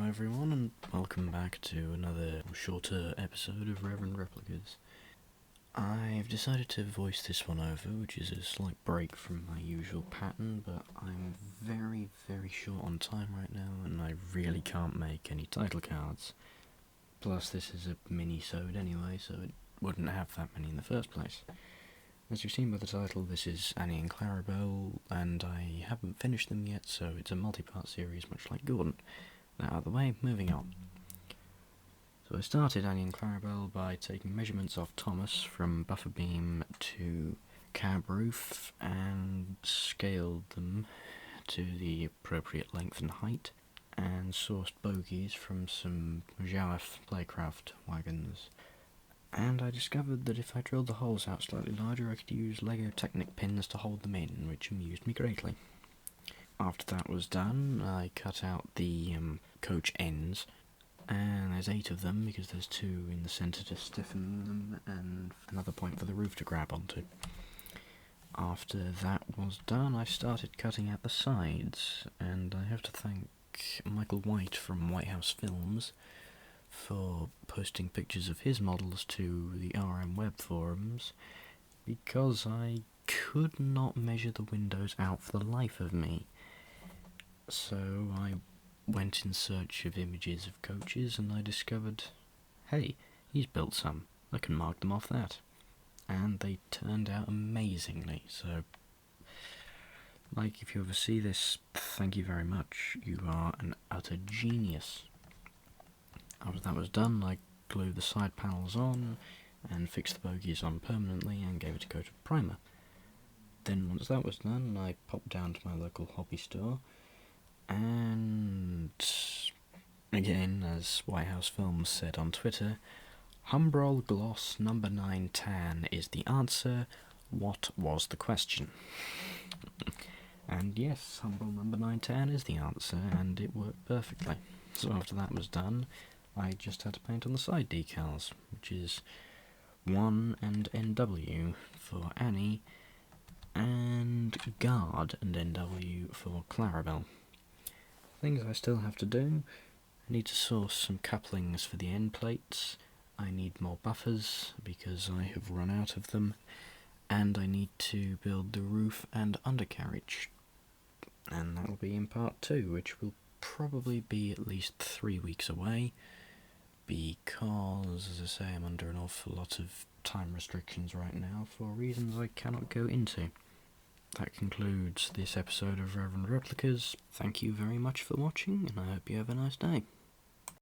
Hi everyone, and welcome back to another shorter episode of Reverend Replicas. I've decided to voice this one over, which is a slight break from my usual pattern, but I'm very short on time right now, and I really can't make any title cards. Plus this is a mini-sode anyway, so it wouldn't have that many in the first place. As you've seen by the title, this is Annie and Clarabel, and I haven't finished them yet, so it's a multi-part series much like Gordon. That out of the way, moving on. So I started Annie and Clarabel by taking measurements off Thomas from buffer beam to cab roof and scaled them to the appropriate length and height, and sourced bogies from some Jawaf playcraft wagons. And I discovered that if I drilled the holes out slightly larger I could use Lego Technic pins to hold them in, which amused me greatly. After that was done, I cut out the coach ends, and there's 8 of them because there's 2 in the centre to stiffen them and another point for the roof to grab onto. After that was done, I started cutting out the sides, and I have to thank Michael White from White House Films for posting pictures of his models to the RM web forums, because I could not measure the windows out for the life of me. So I went in search of images of coaches, and I discovered, hey, he's built some, I can mark them off that. And they turned out amazingly, so if you ever see this, thank you very much, you are an utter genius. After that was done, I glued the side panels on and fixed the bogies on permanently and gave it a coat of primer. Then once that was done, I popped down to my local hobby store, and again, as White House Films said on Twitter, Humbrol Gloss number 9 tan is the answer, what was the question? And yes, Humbrol number 9 tan is the answer, and it worked perfectly. So after that was done, I just had to paint on the side decals, which is 1 and NW for Annie, and Guard and NW for Clarabel. Things I still have to do: I need to source some couplings for the end plates, I need more buffers because I have run out of them, and I need to build the roof and undercarriage. And that will be in part 2, which will probably be at least 3 weeks away, because, as I say, I'm under an awful lot of time restrictions right now for reasons I cannot go into. That concludes this episode of Reverend Replicas. Thank you very much for watching, and I hope you have a nice day.